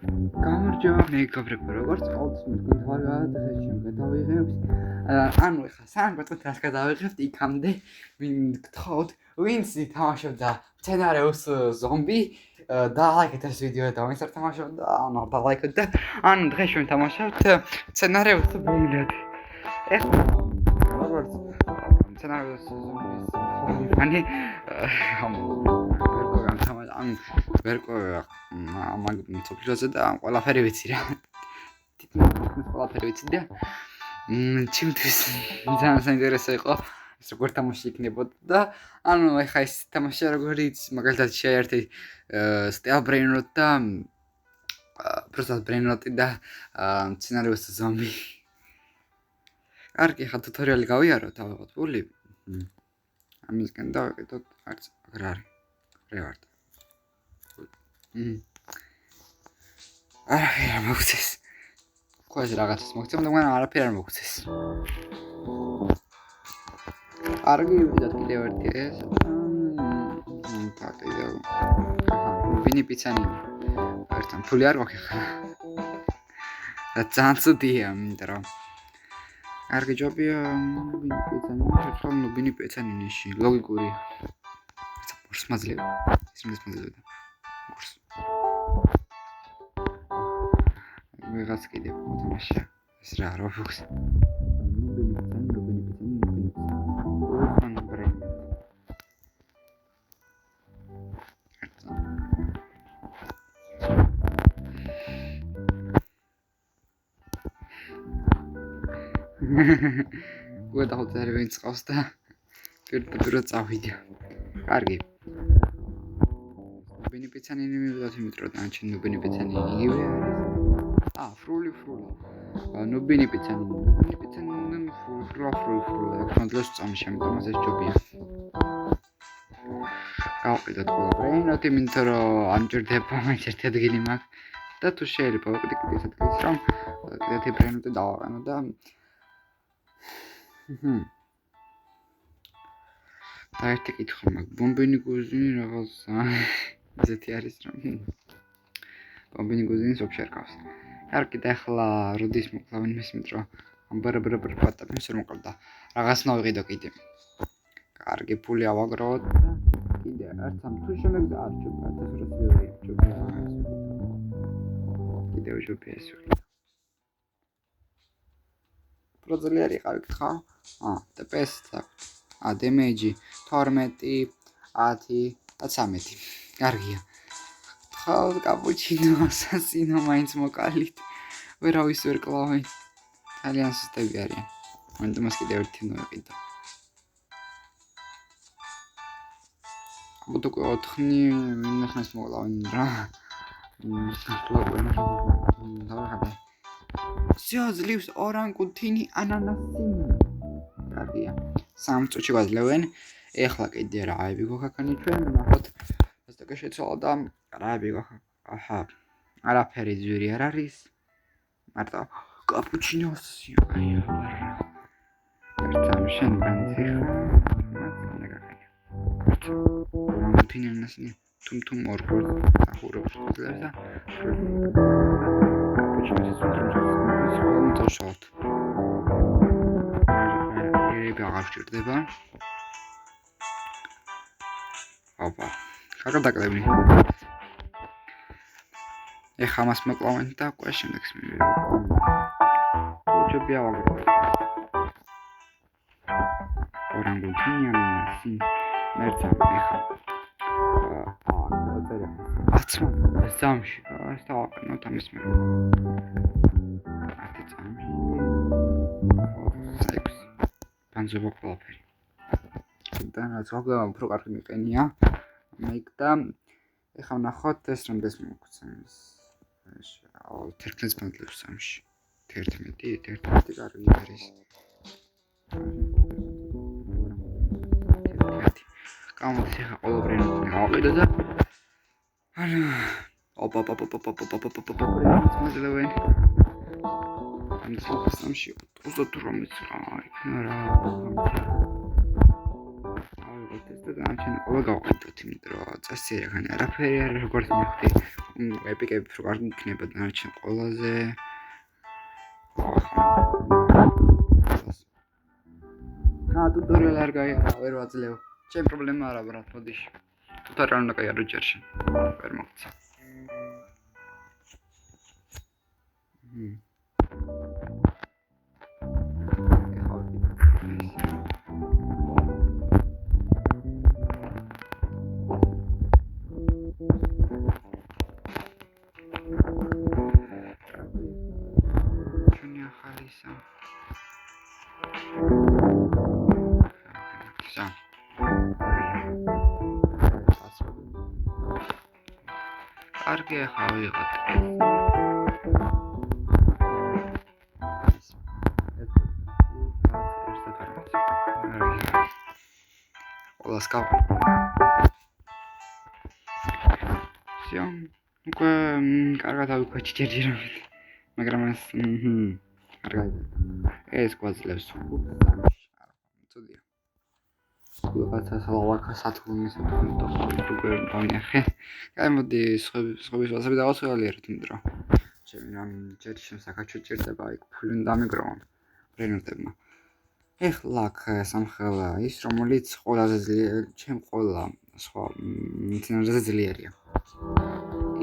გამარჯობა, მეგობრებო, როგორც ყოველთვის მეთქვა გადაღებაში გადავიღებთ. ანუ ეხლა სამ გვეტყვით რას გადავიღებთ, იქამდე გთხოვთ, ვინც თამაშობდა სცენარიუს ზომბი, დალაიქეთ ეს ვიდეო და ვინც არ თამაშობდა, ანუ დალაიქეთ და ანუ დღეს ჩვენ თამაშობთ სცენარიუს ბუნდად. ეხლა როგორც სცენარიუს ზომბის ფანი ვერკო მაგ მოცულზე და ყველაფერი ვიცი რა. თითქმის ყველაფერი ვიცი და ჩემთვის ძალიან საინტერესო იყო ეს როგორ თამაში იქნებოდა და ანუ ეხა ეს თამაში როგორიც მაგალითად შეერთე Steel Brainrot და просто Brainrot და სცენარიუს ზომბი. კარგი, ხა ტუტორიალი გავიაროთ ალბათ პული. ამისგან დავიყიდოთ არც აღარ არის. რა ვარ. არაფერი არ მოგწეს. ყოველს რაღაცას მოგწევ, მაგრამ არაფერი არ მოგწეს. კარგი, ვიდათ კიდევ ერთი ეს. კიდევ. ვინი პიცანი. ერთთან ფული არ გვაქვს ხა. და ძალიან ცუდია, იმიტომ რომ კარგი ჯობია, ვინი პიცანი, ხო, ნუ ვინი პიცანი ნიში, ლოგიკური. ბურს მაძლევ. ისმის მაძლევ. ბურს. ვიღაც კიდევ მოთამაშია. ეს რა როფუქს. გუდაუთ არ ვინც ყავს და პირდაპირ წავიდე. კარგი. ნუბინი პიცანინი მივიდოთ იმიტომ რომ ანჩი ნუბინი პიცანინი იგივე არის. ფრული. ნუბინი პიცანინი ფრული. კონტროლს წამში ამიტომ ეს ჯობია. გავყიდოთ ყველაფერი, იმიტომ რომ ამჭირდება ერთ ადგილი მაქვს და თუ შეიძლება ვიყიდე ეს ადგილს რომ კიდევ ბრენოტი დავაყენო და და ერთი კითხვა მაქვს, ბომბინი გუზინი რაღაცა ესეთი არის რომ ბომბინი გუზინი ვაფშე არ ყავს. კარგი და ახლა როდის მოკლავენ მესმით რომ ამბერბერ პატაპის რომ მოკლდა. რაღაცა ვიყიდო კიდე. კარგი ფული ავაგროვოთ და კიდე არც ამ თუ შემეგდა არ ჯობია 1200 ჯობია. კიდევ ჯობია ეს ვიყიდო. პროძელი არ იყავი გთხა. TPS აქვს. დემეიჯი 12, 10 და 13. კარგია. ხალ კაპუჩინო ასასინო მაინც მოკალით. ვერავის ვერ კლავენ. ძალიან სუსტები არიან. ამიტომ მას კიდევ ერთი მოვიყიდო. აბა თუ 4-ნი მინახავს მოკალავენ რა. დავახადე. სიაზლივს ორანგუთინი ანანასინი. კარგია. 3 წუთში ვაძლევენ. ეხლა კიდე რაები გვაქაქანი ჩვენ ნახოთ. ეს და შეცვალა და რაები გვაქ. არაფერი ძვირი არ არის. მარტო კაპუჩინოსი აიაბარა. ერთამ შენ განციხა. ორანგუთინი ანანასინი. თუმ ორგორ ახურებს და კაპუჩინოსი სულტრომს აღარ ჭირდება. ოპა. ხაგა დაკლებნი. ეხა მას მოკლავენ და უკვე შემდეგს მივიღებ. ჯობია ვაგროვებ. ორანგუთინი ანანასი. მერცამ ეხა. აცმა სამში. ეს დავაყენოთ ამის მე. ათი წამში. განზოგო ყველაფერი. და რაც ვაგა უფრო კარგი მიყენია. მეიქ და ეხლა ნახოთ ეს რამდენს მოგცემ. ეს 11 ბანდლებს სამში. 11 კარგი არის. გამოდის ეხლა ყველაფერი გავყიდო და ანუ ოპა მოძლევენ. ამ სამში 28 რა იქნა რა. დანარჩენი ყველა გავყიდოთ, იმიტომ რომ წესი ეგ არაფერი არ როგორც მიხდი. ეპიკები როგორ იქნება დანარჩენ ყველაზე. ტუტორიალი არ გაიარა, ვერ ვაძლევ. ჩემ პრობლემა არა, ბრატ, მოდიში. ტუტორიალი უნდა გაიარო ჯერში. ვერ მოგცა. კარგი ახლა ვიღოთ. ყველას გავყიდე. всё. უკვე კარგად ავიქვეჭი ჯერჯერობით. მაგრამ ეს არ გაიგეთ. ეს გვაძლევს 5-3-ში. წოდია. ვიღაცა სალავაკა სათქმის უკვე დამიახე. გამოდი სხვების ვასები დავასრულიერთ იმდრო. ჩემი რამ ჯერში საკაჩო ჭირდება იქ ფული უნდა დამიგროვო. ბრენოტებმა. ეხლა სამხელა ის რომელიც ყველაზე ჩემ ყველა სხვა მცენარეზე ძლიერია.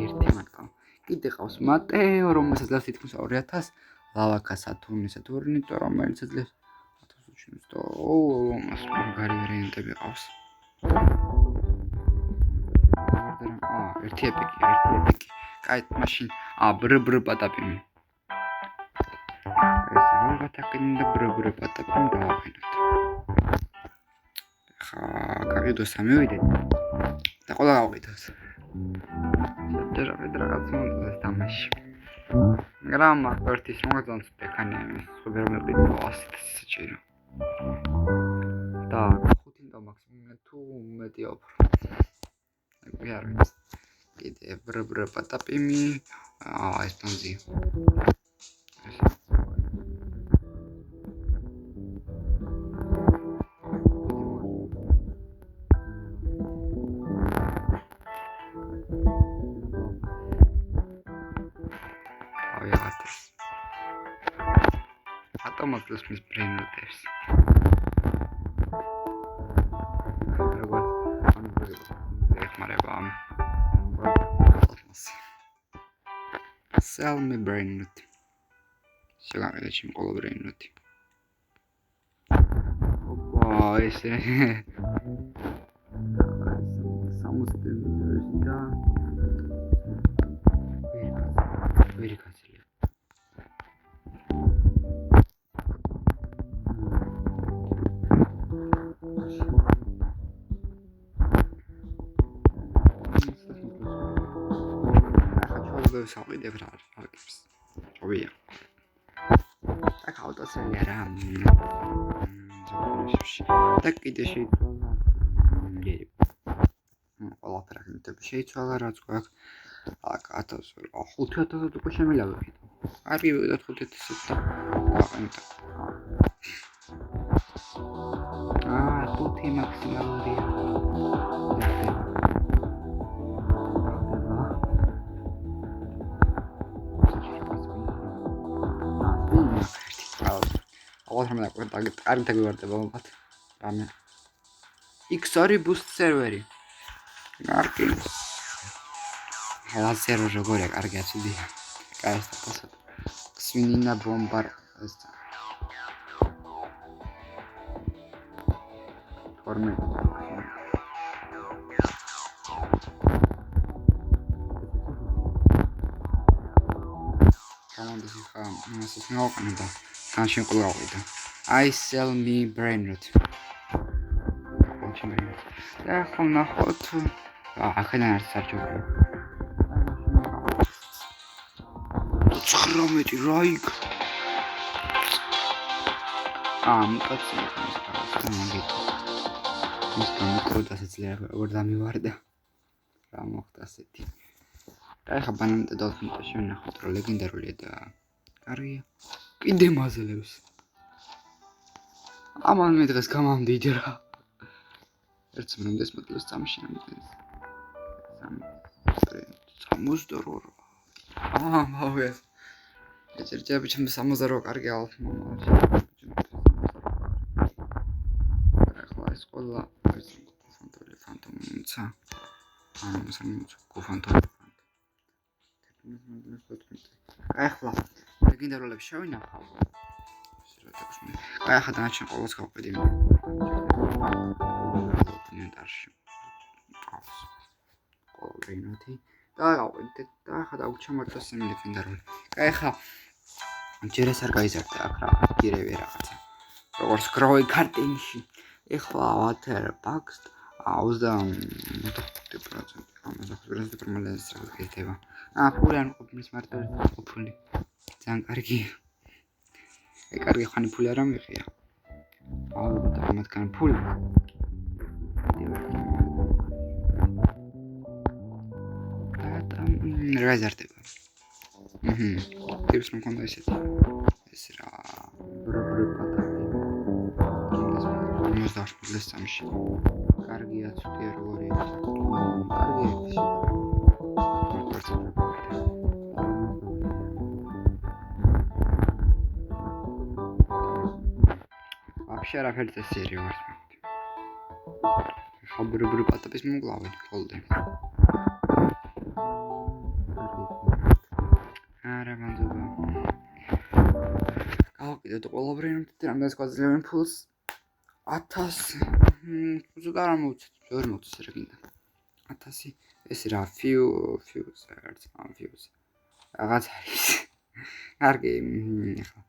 ერთი მათგან. კიდე ყავს მატეო რომელსაც ძლევს თითქმის 2000 ლავაკა სათურნი რომელიც ძლევს 1000 და მას მაგარი ვარიანტები ყავს. ერთი ეპიკი. კაი, მაშინ ბრ პატაპიმი. ეს რაღაცაკინდა ბრ პატაპიმი დავაყენოთ. ხა, გავიდო სამივიდეთ. და ყველა გავყიდოთ. შეიძლება რაღაც მომწონს თამაში. მაგრამ ერთის მოგწონს ეკანი სხვა რომ მიყიდო 100 საჭირო. და 5 და მაქსიმუმ თუ მეტი ოფრო. ეგ არ ვიცი. კიდე ბრ პატაპიმი ეს პანზი. ატომატოს მის ბრენოტებს. როგორც ეხმარება sell me brainrot. შეგამედა ჩემ ყოლა brainrot. ოპა ესე. სამუსტემდა. ვერიკაცია. საყიდებ რა არკებს. ოვია. აქ ავტოცელი არა. და კიდე შეიცვალა. ყველაფერი აქ შეიცვალა რაც გვაქვს. აქ 1000 5000 უკვე შემიძლია ვიყიდო. კარგი ვიყიდოთ 5000 და აყენოთ. ტუთი მაქსიმალურია. აღარ კარგი დაგვივარდება მომხат. რამე. XR boost serveri. კარგი. ჰელა სერვერი როგორია, კარგი აცოდია. კაი სტატუსად. ქსვინინა ბომბარ ეს. ფორმე. командаში ხა მასის ნაოყნე და განშენ ყოლა ავიდა. I sell me brainrot. და ხომ ნახოთ. ახლა არ საჭირო. 19 რაიგ. მიკაცი მაგით. ის გამიკროდასაც როგორ დამივარდა. რა მოხდა ასეთი. და ხა ბანანტე დოლფინტაში ვნახოთ რომ ლეგენდარულია და კარგია. კიდე მაზლებს. ამან მე დღეს გამამდიდრა. ერთს მომდეს მოდელს წამშინებდეს. 62. მოვეს. ეჭერჭები ჩემ 68 კარგი ალბათ მომავალში. ახლა ეს ყველა ფანტომცა. ანუ გუფანტომი. ახლა ლეგენდარულები შევინახავ. აი ახლა დანარჩენ ყოველს გავყიდი. ინვენტარში. ყავს. ყოველინოთი და გავყიდეთ და ახლა დავჩამოწეს იმ ლეგენდარული. აი ახლა ჯერ ეს არ გაიზარდა აქ რაღაც გირევი რაღაცა. როგორც გროი კარტინში. ახლა water bugs 25%. ამაზე პრომალეს რაკეთება. ფული არ მყოფნის მარტო ფული. ძალიან კარგი. კარგი ხანი ფული არ ამიღია. და მათგან ფული. რა გაზარდება. ტიპს მქონდა ესეთი. ეს რა ბრბრი პატატი. იმას დაშფლეს სამში. კარგია ცუდი როლი. კარგი ეს. вообще არაფერი წესიერი ვარ. ხაბრბრი პატატის მომკლავი ხოლმე. არა მანდობა. გავაკეთეთ ყველაფერი, რამდენს გვაძლევენ ფულს 1000. ზოგადად არ მოვუწევთ, ვერ მოვუწევთ რა გინდა. 1000 ეს რა fuse არც fuse. რაღაც არის. კარგი, ახლა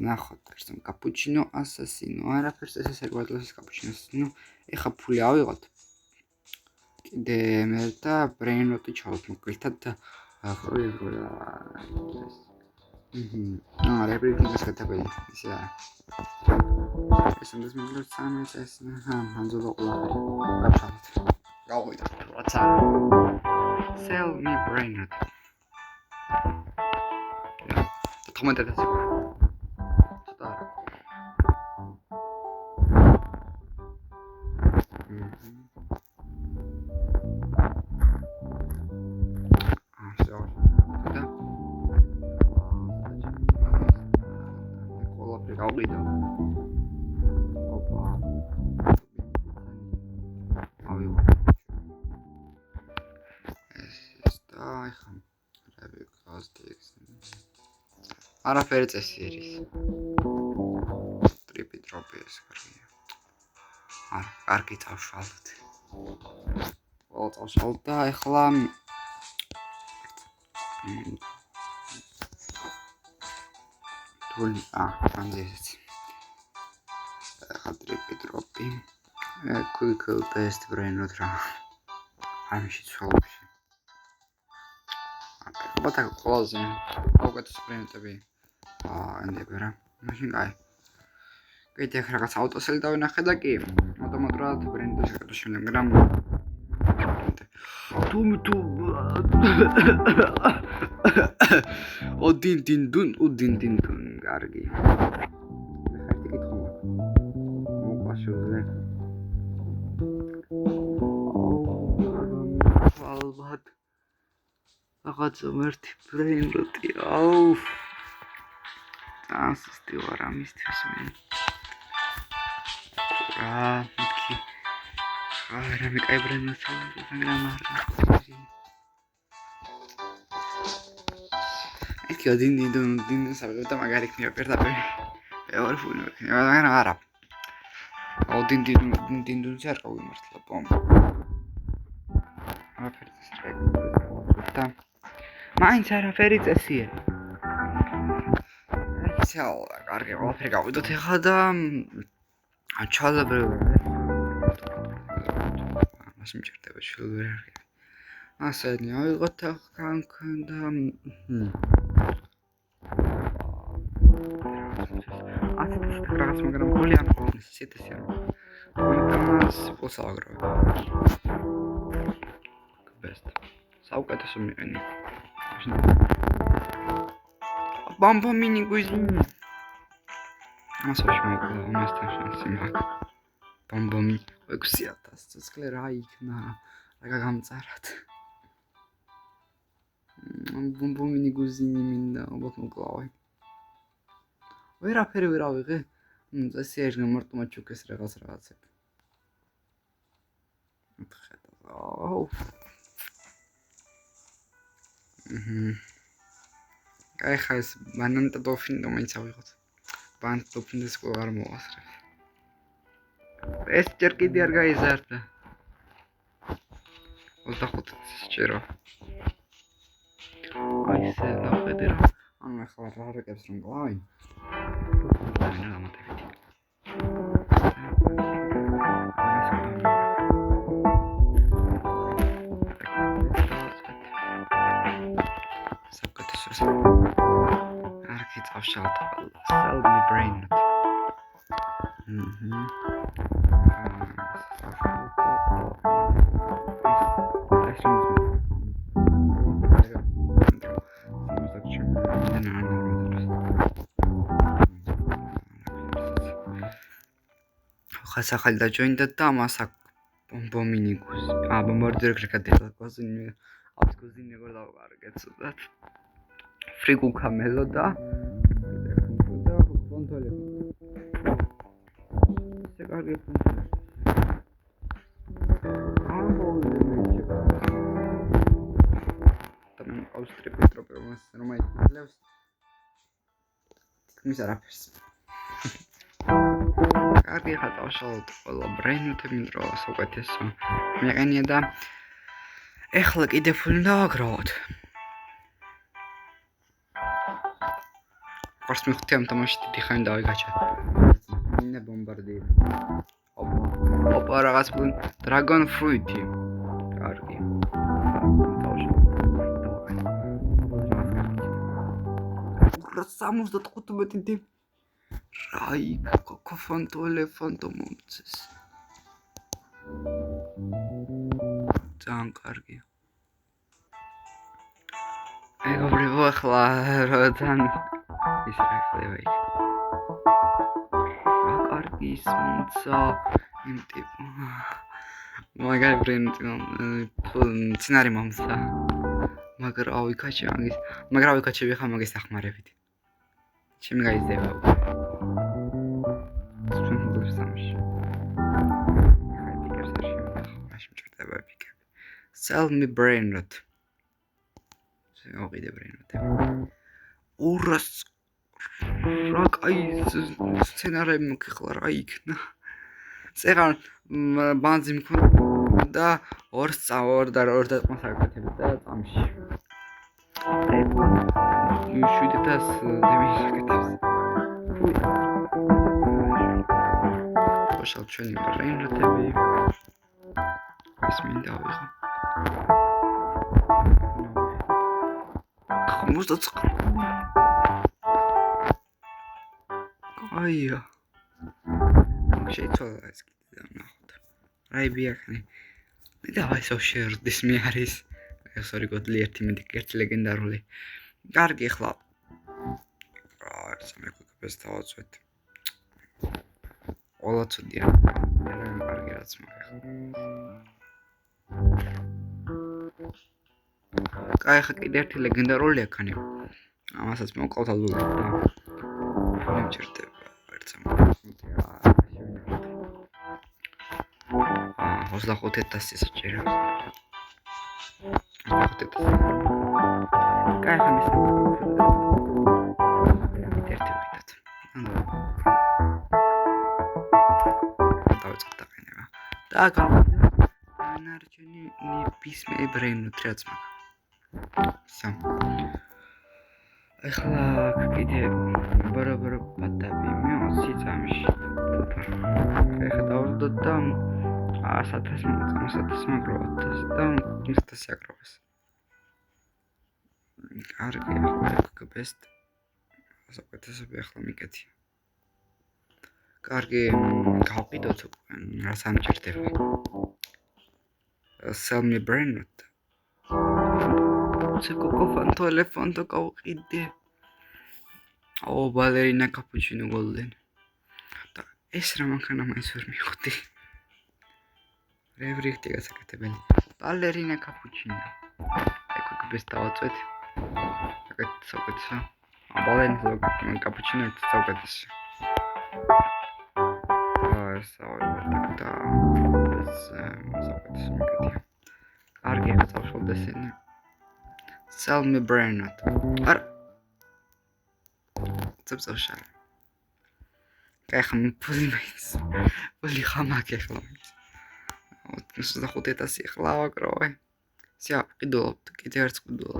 ნახოთ, ერთ კაპუჩინო ასასინო, არაფერს ეს გვაძლევს კაპუჩინო ასასინო. ეხლა ფული ავიღოთ. კიდე მე და ბრეინროტი ჩავთ მოკლედ და everything-ს გადაგები ისე არა. ეს ამას მოგლოს სამეს ეს მანძილო ყლავი. გავშალოთ. გავყვიდეთ რაცა. Sell me brainrot. თომეტად ასე. ცოტა. გავყიდო. ოპა. ავიღო. ეს და ახლა რები გასტიქს. არაფერი წესიერის. ტრიპი ტროპი ეს კარგია. არა, კარგი წავშალოთ. ყველა წავშალოთ და ახლა თული ანძეც. ხატრიპი ტროპი. quick best brainrot რა. ამში ცოლში. აბა ყველაზე აუგეთს brainrotები. ანდება რა. მაშინ აი. კიდე ახ რაღაც ავტოსელი დავინახე და კი. ავტომატურად brainrot შეგადაშენე, მაგრამ თუ ოდინ კარგი. ხარტი კითხო. მოყაშოზე. ალბათ. რაღაც მერტი brainrot-ი. აუ. ასისტი ვარ ამისთვის მე. მიქი. არა მე კაი brainrot-ი, მაგრამ არა. Ecco, din sapevo magari che mi aperta per ora fu non era. O din cerca un martla pom. Aperta strega. Ma in c'era ferit sì. Ciao, carga, ho fregato. Dove ხადა ჩალა ბერ. მასიმ ჭირდება შილვერ. ასენი ავიღოთ ახლა რაღაც მაგრამ გული არ მქონდეს სიტესი არ მქონდეს პოსაგრო best საუკეთესო მიყენი ბამბო მინი გუზინი ამასაში მოკლა ამასთან შემსიმაქ ბომბომი 6000 ცოცხლე რა იქნა რა გაგამწარად ბომბომი ნიგუზინი მინდა ალბათ მოკლავი ვერაფერი ვერ ავიღე წესი ეჟღე მარტო მაჩუკეს რაღაცები აუ კაი ხა ეს ბანანტა დოლფინი და მაინც ავიღოთ ბანანტა დოლფინს ყველა არ მოვასწრებ ეს ჯერ კიდე არ გაიზარდა 25 სჭირო აი ესე ნახედე რა ანუ ახლა რა რეკებს რომ კლავი ანა გამატებითი არქი წავშალთ sell me brain ხასახალი დაჯოინდა და მასაკ ბომბომინიკუს ბომბარდიერ კრეკადელა კოზინი აბკოზინი გოლავარგეთ სუდათ ფრიგუ კამელო და კონტროლე ესე კარგი და აუსტრია პეტროპოლოს რომაი ლევს მის არაფერს კარგი ხა დავშალოთ ყველა ბრენდები მინდრო საუკეთესო მეყენია და ეხლა კიდე ფული დავაგროვოთ ყურს მიხუთი ამ თამაში დიდი ხანი დავიგაჩა მინდა ბომბარდირი ოპა რაღაც დრაგონ ფრუიტი კარგი დავშალოთ 75 დი რაი კოფონტოლე ფონტომონცეს ძალიან კარგი მეგობრებო ახლა როდან ის რა ხდება იქ რა კარგი სუნცა იმ ტიპო მაგარი ბრენდი ცინარი მომცა მაგრამ ავიკაჩე მაგის მაგრამ ავიკაჩები ხა მაგის ახმარებით ჩემი გაიზდება Sell me brain rot. ოღიდე brain rot. ურას რა კაი სცენარები მოგიხლა რა იქნა. წეღარ ბანძი მქონდა 2 და 2 საკეთებ და წამში. შვიდეთას დემისაკეთებს. შალ ჩვენი brain rot-ები. ეს მინდა ვიღო. 59 აია შეიცვალა ეს კიდე ნახოთ რაი ბიახნი და ისო შერდის მე არის ეს ორი კოდლი ერთი ლეგენდარული კარგი ხლა რა ეს მეკუპეს დავაწვეთ ყველა ცუდია კარგი რაც მაგახლა კაი ხა კიდე ერთი ლეგენდარული აქანი ამასაც მოვყავთ ალბათ და ჩერტება ერთსა 25000 საჭირო 25000 კაი ხა მის ერთი ვიდათ დავიწყდა ყინება და ანარჩენი ნებისმე ბრენოთ რაც მაგ სამ ეხლა კიდე ბარაბარ პატები მე 20 წამში ეხლა დავდოთ და 1000 მაგროვოთ და 1000 აკროვეს კარგი ახლა გბესტ საკეთესები ახლა მიკეთია კარგი გავყიდოთ რა სამჭირდება sell me brain rot კოფანტო ელეფანტო გავყიდე ო ბალერინა კაპუჩინო გოლდენ და ეს რა მანქანა მაინც ვერ მივხვდი რევრიხტი გასაკეთებელი. ბალერინა კაპუჩინო. ეკუგბეს დავაწვეთ. აკეთ საუკეთესო. ბალერინა კაპუჩინო საუკეთესო. კარგი წავშალდეს энэ. Sell me brain not. არ წავშალ. კახმ პულიმეის. პული ხამაკე ხლა. 25,000 ხლა ვაკროვე. სია ყიდულობთ, კიდე არც ყიდულა.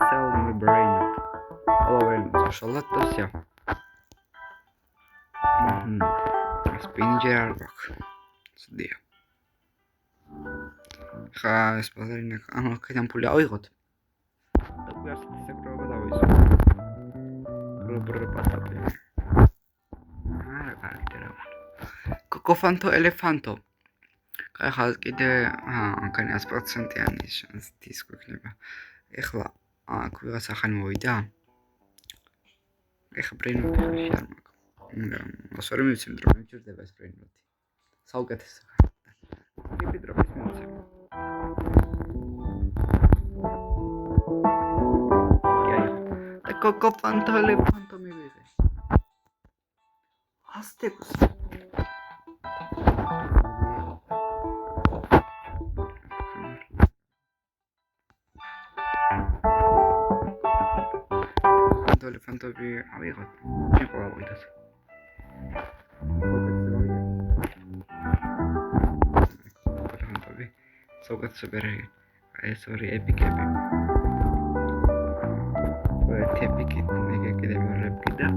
Sell me brain. Шалат то все. Спинджер арбак. Сдია. ხა ეს ბაზარინა, ანუ აქედან ფული ავიღოთ. და გვერდს საკროება დავიზო. პატაპი. კარგი რა. კოკოფანტო ელეფანტო. ხა კიდე აქ 100%-იანი შანსი ის გვექნება. ეხლა აქ ვიღაც ახალი მოვიდა. ეხა ბრეინოთი ხარში არ მაქვს. ასორი მივცემ დრო მივჭირდება ეს ბრეინოთი. საუკეთესო. ტიპი დროის მივცემ. და კოკოფანტო ელეფანტო მივიღე. ასტეკს. ელეფანტები ავიღოთ. იყო ავიღოთ. ელეფანტები. საუკეთესო ბერები. ეს ორი ეპიკები. ეს ეპიკი მეგე კიდევ ვერები და